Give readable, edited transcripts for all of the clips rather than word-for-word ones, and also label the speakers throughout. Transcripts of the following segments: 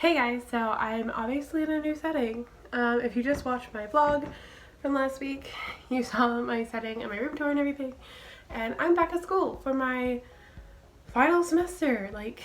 Speaker 1: Hey guys, so I'm obviously in a new setting. If you just watched my vlog from last week, you saw my setting and my room tour and everything. And I'm back at school for my final semester. Like,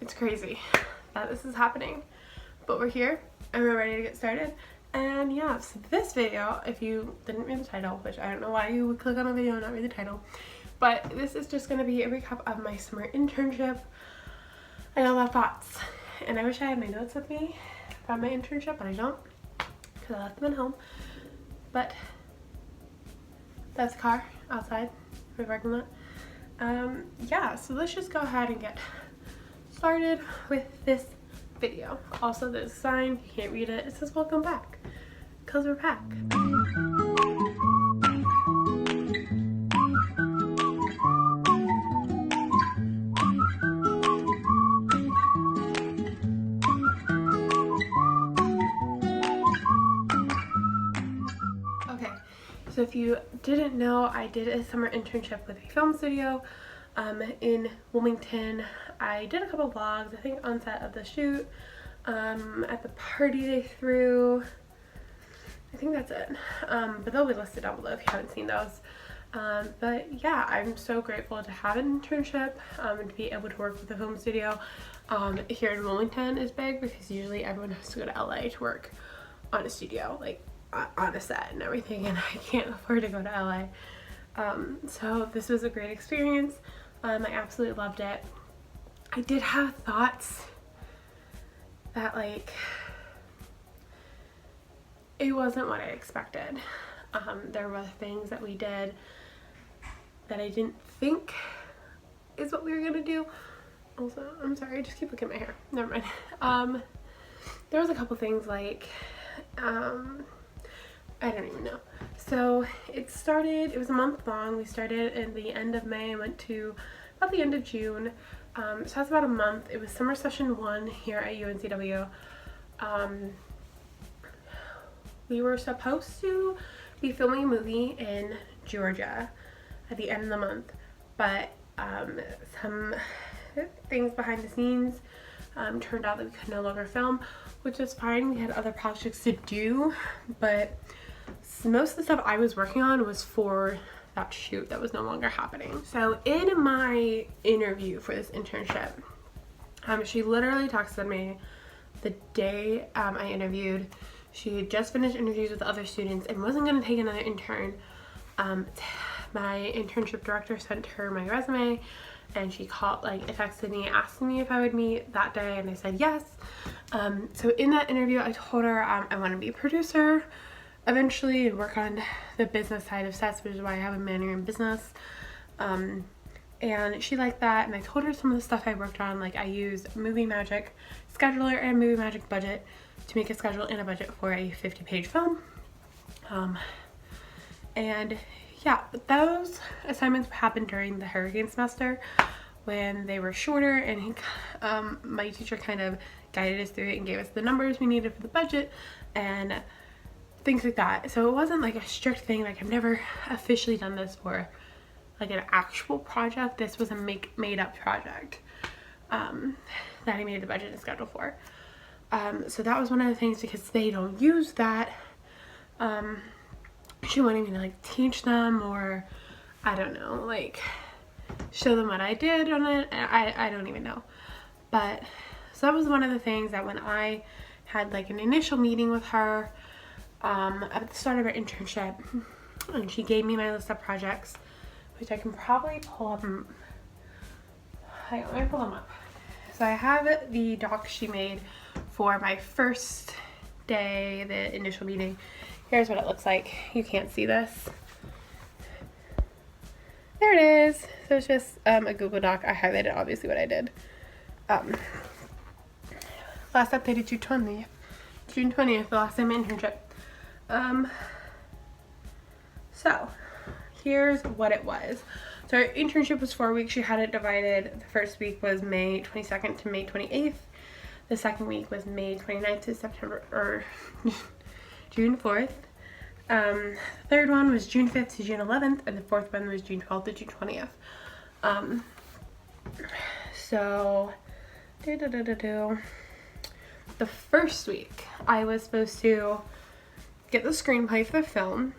Speaker 1: it's crazy that this is happening. But we're here and we're ready to get started. And yeah, so this video, if you didn't read the title, which I don't know why you would click on a video and not read the title, but this is just going to be a recap of my summer internship and all my thoughts. And I wish I had my notes with me from my internship, but I don't because I left them at home. But that's a car outside my parking lot. Yeah, so let's just go ahead and get started with this video. Also, there's a sign, you can't read it, it says welcome back because we're back. Okay, so if you didn't know, I did a summer internship with a film studio in Wilmington. I did a couple vlogs, I think on set of the shoot, at the party they threw. I think that's it. But they'll be listed down below if you haven't seen those. But yeah, I'm so grateful to have an internship and to be able to work with a film studio here in Wilmington is big because usually everyone has to go to LA to work on a studio, like on a set and everything, and I can't afford to go to LA. So this was a great experience. I absolutely loved it. I did have thoughts that like it wasn't what I expected. There were things that we did that I didn't think is what we were gonna do. Also, I'm sorry, I just keep looking at my hair. Never mind. There was a couple things like I don't even know. So it was a month long. We started in the end of May and went to about the end of June. So that's about a month. It was summer session 1 here at UNCW. We were supposed to be filming a movie in Georgia at the end of the month, but some things behind the scenes turned out that we could no longer film, which is fine. We had other projects to do, but most of the stuff I was working on was for that shoot that was no longer happening. So in my interview for this internship, she literally texted me the day I interviewed. She had just finished interviews with other students and wasn't going to take another intern. My internship director sent her my resume and she texted me asking me if I would meet that day, and I said yes. So in that interview I told her I want to be a producer eventually and work on the business side of sets, which is why I have a minor in business. And she liked that, and I told her some of the stuff I worked on. Like I used Movie Magic Scheduler and Movie Magic Budget to make a schedule and a budget for a 50-page film. And yeah, those assignments happened during the hurricane semester when they were shorter, and my teacher kind of guided us through it and gave us the numbers we needed for the budget and things like that. So it wasn't like a strict thing. Like I've never officially done this for like an actual project. This was a made up project that I made the budget and schedule for. So that was one of the things, because they don't use that. She wanted me to like teach them, or I don't know, like show them what I did on it. I don't even know. But so that was one of the things that when I had like an initial meeting with her at the start of our internship, and she gave me my list of projects, which I can probably pull up. Hang on, let me pull them up. So I have the doc she made for my first day, the initial meeting. Here's what it looks like. You can't see this. There it is. So it's just a Google Doc. I highlighted obviously what I did. Last updated June 20th, the last day of my internship. So here's what it was. So our internship was 4 weeks. She had it divided. The first week was May 22nd to May 28th. The second week was May 29th to June 4th. The third one was June 5th to June 11th, and the fourth one was June 12th to June 20th. So The first week, I was supposed to get the screenplay for the film,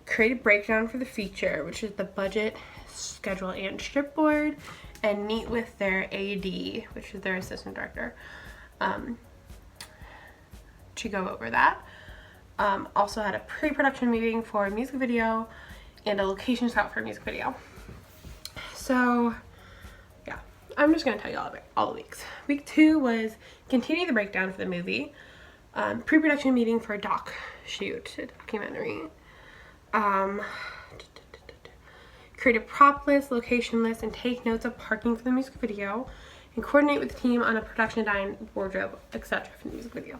Speaker 1: create a breakdown for the feature, which is the budget, schedule, and strip board, and meet with their AD, which is their assistant director, to go over that. Also had a pre-production meeting for a music video and a location scout for a music video. So yeah, I'm just gonna tell you all the weeks. Week 2 was continue the breakdown for the movie, pre-production meeting for a documentary, create a prop list, location list, and take notes of parking for the music video, and coordinate with the team on a production design, wardrobe, etc. for the music video.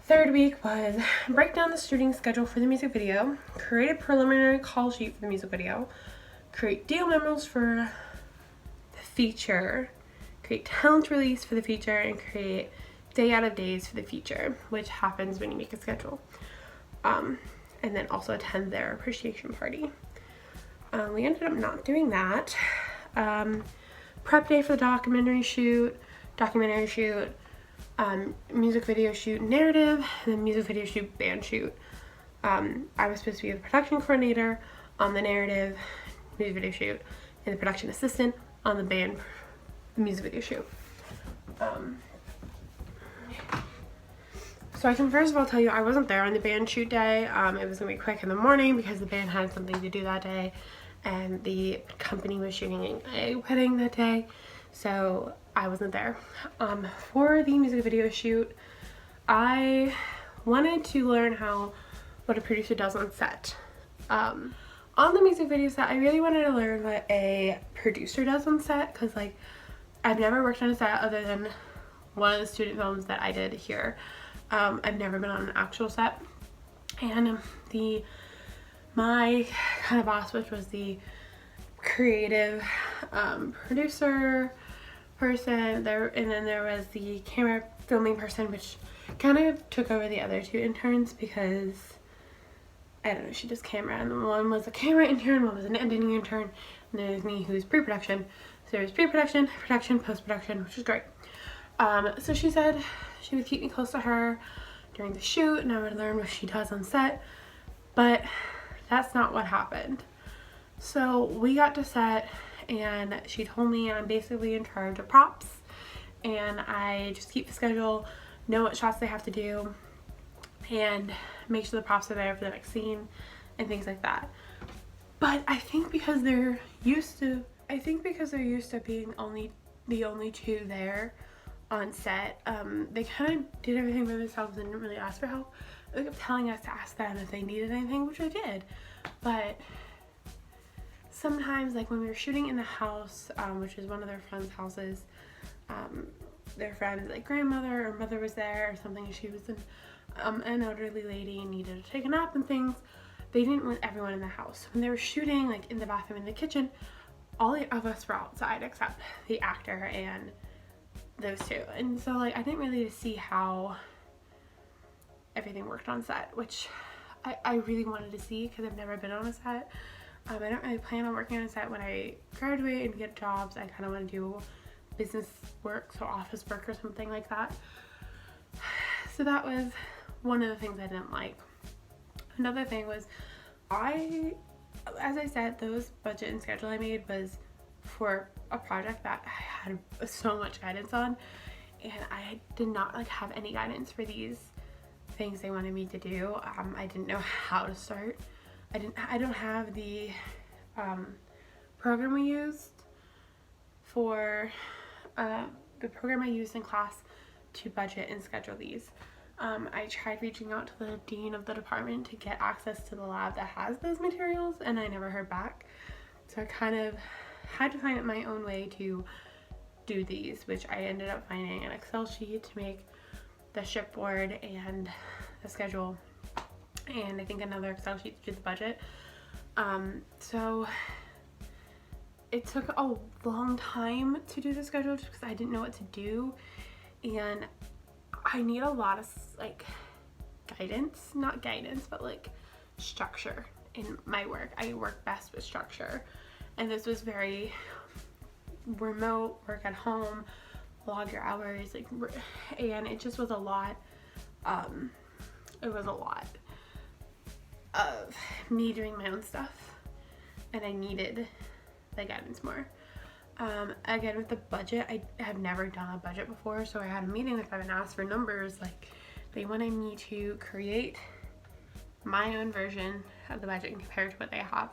Speaker 1: Third week was break down the shooting schedule for the music video, create a preliminary call sheet for the music video, create deal memos for the feature, create talent release for the feature, and create day out of days for the feature, which happens when you make a schedule. And then also attend their appreciation party. We ended up not doing that. Prep day for the documentary shoot, music video shoot, narrative, and then music video shoot, band shoot. I was supposed to be the production coordinator on the narrative, music video shoot, and the production assistant on the band music video shoot. So I can first of all tell you I wasn't there on the band shoot day. It was going to be quick in the morning because the band had something to do that day, and the company was shooting a wedding that day, so I wasn't there. For the music video shoot, I wanted to learn what a producer does on set. On the music video set, I really wanted to learn what a producer does on set, because like I've never worked on a set other than one of the student films that I did here. I've never been on an actual set, and my kind of boss, which was the creative producer person there, and then there was the camera filming person, which kind of took over the other 2 interns because I don't know, she does camera, and one was a camera intern, one was an editing intern, and then there's me, who's pre-production. So there's pre-production, production, post-production, which is great. So she said she would keep me close to her during the shoot, and I would learn what she does on set, but that's not what happened. So we got to set, and she told me I'm basically in charge of props, and I just keep the schedule, know what shots they have to do, and make sure the props are there for the next scene and things like that. But I think because they're used to being the only 2 there on set, they kind of did everything by themselves and didn't really ask for help. They kept telling us to ask them if they needed anything, which I did, but sometimes, like when we were shooting in the house, which is one of their friends' houses, their friend's like grandmother or mother was there or something, and she was an elderly lady and needed to take a nap and things. They didn't want everyone in the house. When they were shooting, like in the bathroom and the kitchen, all of us were outside except the actor and those 2. And so like I didn't really see how everything worked on set, which I really wanted to see because I've never been on a set. I don't really plan on working on a set when I graduate and get jobs. I kind of want to do business work, so office work or something like that. So that was one of the things I didn't like. Another thing was, as I said, those budget and schedule I made was for a project that I had so much guidance on, and I did not like have any guidance for these things they wanted me to do. I didn't know how to start. I don't have the program we used for the program I used in class to budget and schedule these. I tried reaching out to the dean of the department to get access to the lab that has those materials, and I never heard back. So I kind of had to find my own way to do these, which I ended up finding an Excel sheet to make the strip board and the schedule, and I think another Excel sheet to do the budget. So it took a long time to do the schedule just because I didn't know what to do, and I need a lot of like guidance, not guidance, but like structure in my work. I work best with structure, and this was very remote work at home, log your hours, like, and it just was a lot. It was a lot of me doing my own stuff, and I needed the guidance more. Again, with the budget, I have never done a budget before, so I had a meeting with them and asked for numbers. Like, they wanted me to create my own version of the budget compared to what they have,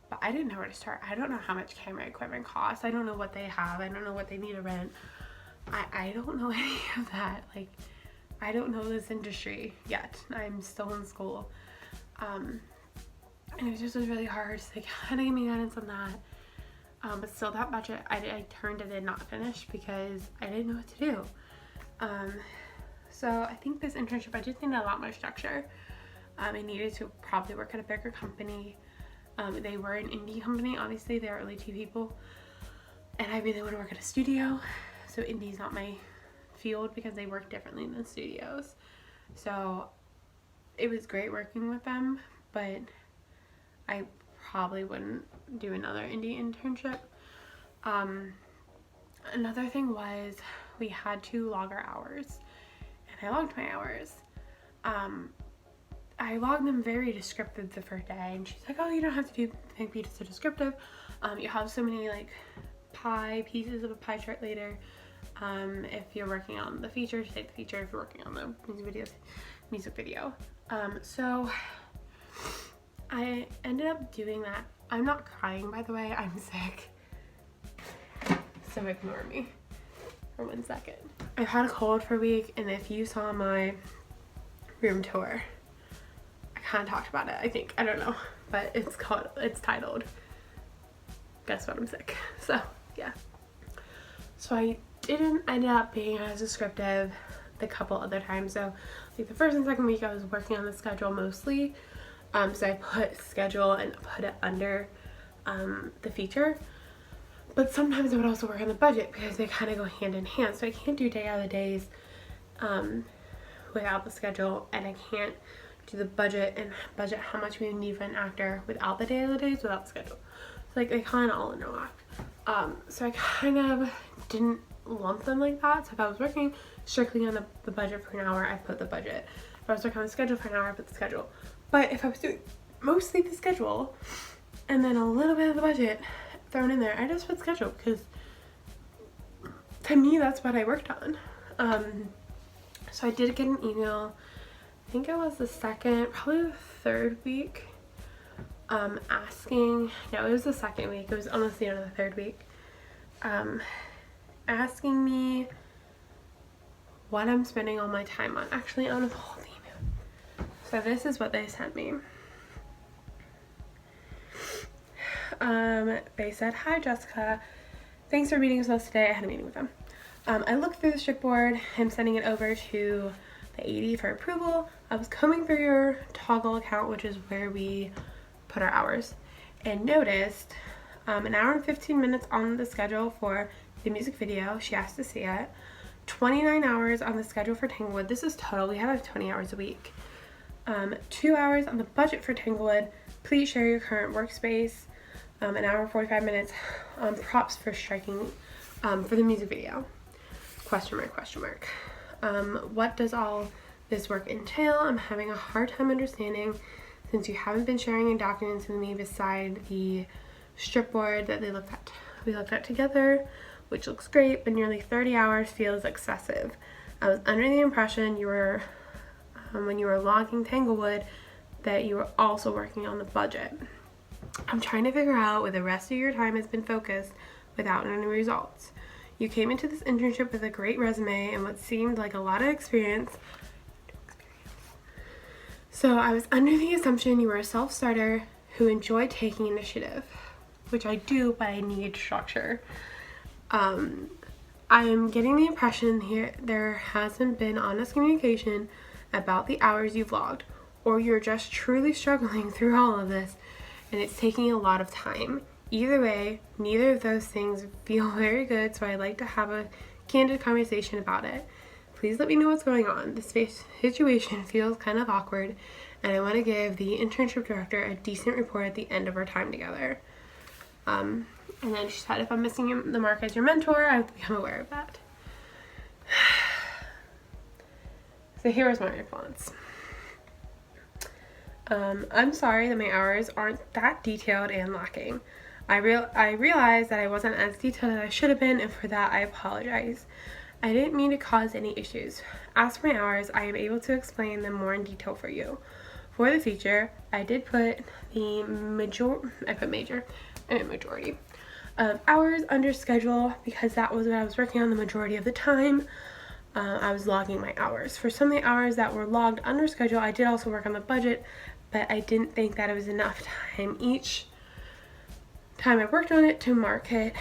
Speaker 1: but I didn't know where to start. I don't know how much camera equipment costs. I don't know what they have. I don't know what they need to rent. I don't know any of that. Like, I don't know this industry yet. I'm still in school. And it just was really hard. So they kind of gave me guidance on that. But still, that budget, I turned it in not finished because I didn't know what to do. So I think this internship, I just needed a lot more structure. I needed to probably work at a bigger company. They were an indie company, obviously. They were only 2 people. And I really want to work at a studio. So indie's not my field because they work differently than studios. So it was great working with them, but I probably wouldn't do another indie internship. Another thing was we had to log our hours, and I logged my hours. I logged them very descriptive the first day, and she's like, oh, you don't have to be so descriptive. You have so many like pieces of a pie chart later. If you're working on the feature, take the feature. If you're working on the music video. So I ended up doing that. I'm not crying, by the way. I'm sick. So ignore me for 1 second. I've had a cold for a week, and if you saw my room tour, I kind of talked about it, I think. I don't know. But it's titled, Guess What, I'm Sick. So, yeah. So I didn't end up being as descriptive the couple other times. So like the first and second week I was working on the schedule mostly. So I put schedule and put it under the feature. But sometimes I would also work on the budget because they kind of go hand in hand. So I can't do day out of the days without the schedule, and I can't do the budget and budget how much we need for an actor without the day of the days without the schedule. So like they kind of all interact. So I kind of didn't lump them like that. So if I was working strictly on the budget for an hour, I put the budget. If I was working on the schedule for an hour, I put the schedule. But if I was doing mostly the schedule and then a little bit of the budget thrown in there, I just put schedule because to me that's what I worked on. So I did get an email, I think it was the second, probably the third week, asking, no, it was the second week, it was almost the end of the third week, asking me what I'm spending all my time on. Actually, on the whole email. So this is what they sent me. They said, hi Jessica, thanks for meeting with us today. I had a meeting with them. I looked through the strip board. I'm sending it over to the AD for approval. I was combing through your Toggle account, which is where we put our hours, and noticed an hour and 15 minutes on the schedule for the music video. She asked to see it. 29 hours on the schedule for Tanglewood. This is total. We have 20 hours a week. 2 hours on the budget for Tanglewood. Please share your current workspace. An hour and 45 minutes on props for striking for the music video. Question mark, question mark. What does all this work entail? I'm having a hard time understanding since you haven't been sharing any documents with me beside the strip board that we looked at together, which looks great, but nearly 30 hours feels excessive. I was under the impression you were, when you were logging Tanglewood, that you were also working on the budget. I'm trying to figure out where the rest of your time has been focused without any results. You came into this internship with a great resume and what seemed like a lot of experience. So I was under the assumption you were a self-starter who enjoyed taking initiative, which I do, but I need structure. I am getting the impression here there hasn't been honest communication about the hours you've logged, or you're just truly struggling through all of this and it's taking a lot of time. Either way, neither of those things feel very good, so I'd like to have a candid conversation about it. Please let me know what's going on. This situation feels kind of awkward, and I want to give the internship director a decent report at the end of our time together. And then she said, if I'm missing the mark as your mentor, I've become aware of that. So here was my response. I'm sorry that my hours aren't that detailed and lacking. I realized that I wasn't as detailed as I should have been, and for that I apologize. I didn't mean to cause any issues. As for my hours, I am able to explain them more in detail for you. For the future, I did put the majority of hours under schedule because that was what I was working on the majority of the time. I was logging my hours. For some of the hours that were logged under schedule, I did also work on the budget, but I didn't think that it was enough time each time I worked on it to mark it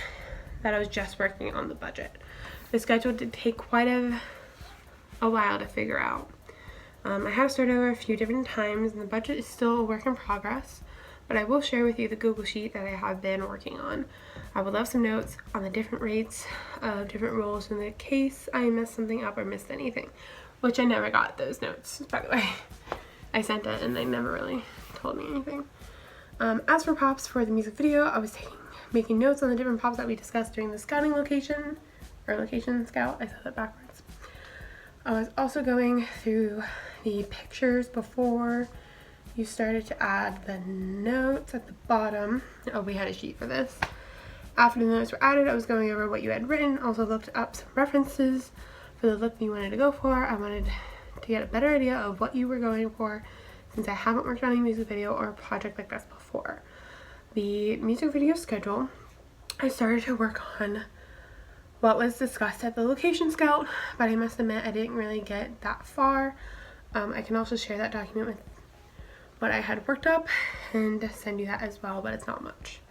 Speaker 1: that I was just working on the budget. The schedule did take quite a while to figure out. I have started over a few different times, and the budget is still a work in progress, but I will share with you the Google Sheet that I have been working on. I would love some notes on the different rates of different roles in the case I messed something up or missed anything, which I never got those notes, by the way. I sent it and they never really told me anything. As for props for the music video, I was making notes on the different props that we discussed during the scouting location scout. I said that backwards. I was also going through the pictures before you started to add the notes at the bottom. Oh, we had a sheet for this. After the notes were added, I was going over what you had written, also looked up some references for the look you wanted to go for. I wanted to get a better idea of what you were going for, since I haven't worked on a music video or a project like this before. The music video schedule, I started to work on what was discussed at the location scout, but I must admit I didn't really get that far. I can also share that document with what I had worked up and send you that as well, but it's not much.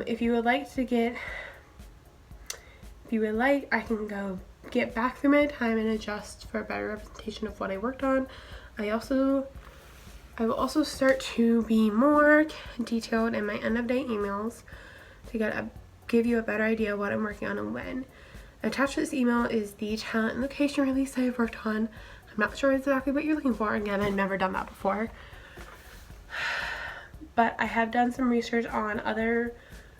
Speaker 1: If you would like, I can go get back through my time and adjust for a better representation of what I worked on. I will also start to be more detailed in my end of day emails to give you a better idea of what I'm working on and when. Attached to this email is the talent and location release I've worked on. I'm not sure exactly what you're looking for. Again, I've never done that before. But I have done some research on other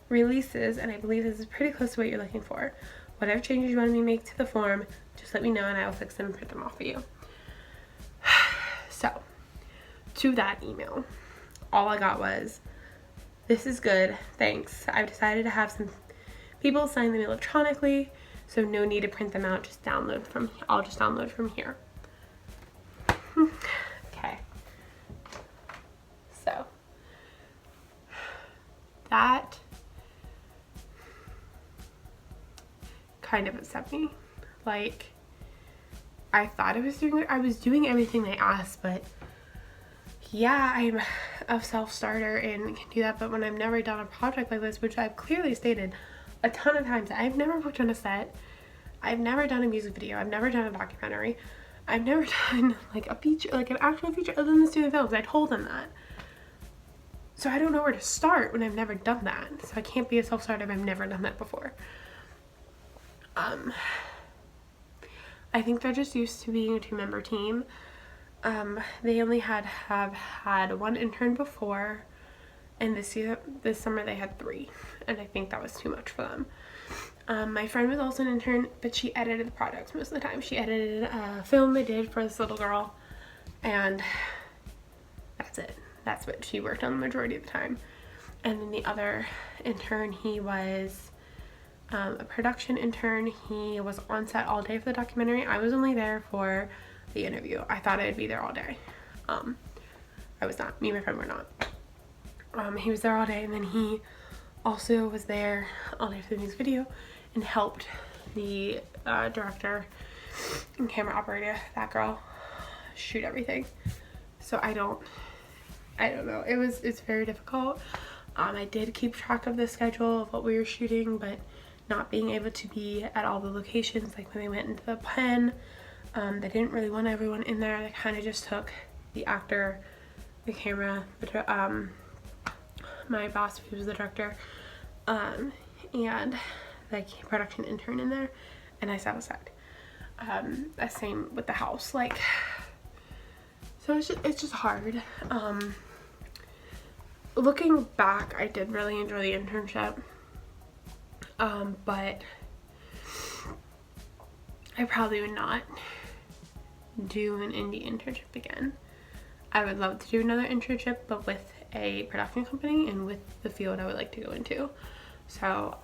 Speaker 1: releases, and I believe this is pretty close to what you're looking for. Whatever changes you want me to make to the form, just let me know and I will fix them and print them off for you. So, to that email, all I got was, this is good, thanks. I've decided to have some people sign them electronically, so no need to print them out, I'll just download from here. Okay. So, that kind of upset me. Like, I thought I was doing everything they asked, but yeah, I'm a self-starter and can do that, but when I've never done a project like this, which I've clearly stated a ton of times, I've never worked on a set, I've never done a music video, I've never done a documentary, I've never done like a feature, like an actual feature other than the student films. I told them that. So I don't know where to start when I've never done that. So I can't be a self-starter if I've never done that before. I think they're just used to being a 2-member team. They only have had one intern before, and this summer they had 3, and I think that was too much for them. My friend was also an intern, but she edited the projects most of the time. She edited a film they did for this little girl, and that's it. That's what she worked on the majority of the time. And then the other intern, he was a production intern. He was on set all day for the documentary. I was only there for the interview. I thought I'd be there all day. I was not. Me and my friend were not. He was there all day, and then he also was there all day for the music video and helped the director and camera operator, that girl, shoot everything. So I don't know. It's very difficult. I did keep track of the schedule of what we were shooting, but not being able to be at all the locations, like when they went into the pen, they didn't really want everyone in there. They kind of just took the actor, the camera, my boss, who was the director, and the production intern in there, and I sat aside. The same with the house, like, so it's just hard. Looking back, I did really enjoy the internship. But I probably would not do an indie internship again. I would love to do another internship, but with a production company and with the field I would like to go into. So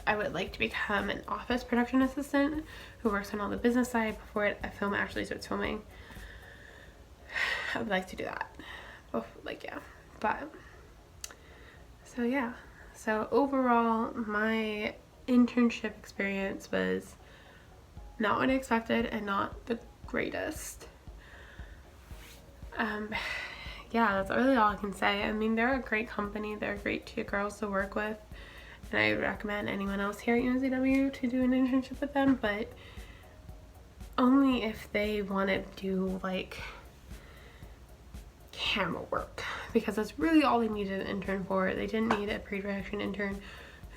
Speaker 1: I would like to become an office production assistant who works on all the business side before a film actually starts filming. I would like to do that. Like, yeah. But so yeah. So overall, my internship experience was not what I expected and not the greatest. Yeah, that's really all I can say. I mean, they're a great company. They're great two girls to work with. And I would recommend anyone else here at UNCW to do an internship with them, but only if they want to do like camera work, because that's really all they needed an intern for. They didn't need a pre-production intern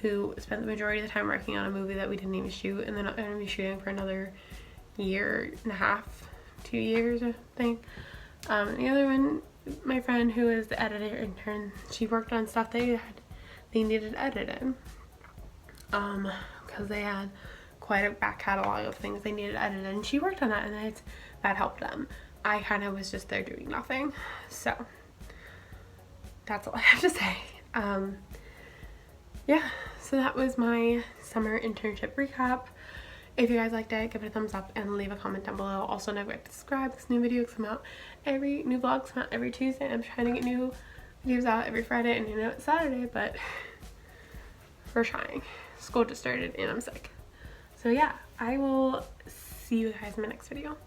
Speaker 1: who spent the majority of the time working on a movie that we didn't even shoot, and they're not going to be shooting for another year and a half, 2 years, I think. The other one, my friend who is the editor intern, she worked on stuff they needed edited, because they had quite a back catalog of things they needed edited, and she worked on that, and that helped them. I kind of was just there doing nothing. So that's all I have to say. Yeah, so that was my summer internship recap. If you guys liked it, give it a thumbs up and leave a comment down below. Also, don't forget to subscribe. This new video come out new vlogs come out every Tuesday. I'm trying to get new videos out every Friday, and it's Saturday, but we're trying. School just started and I'm sick. So yeah, I will see you guys in my next video.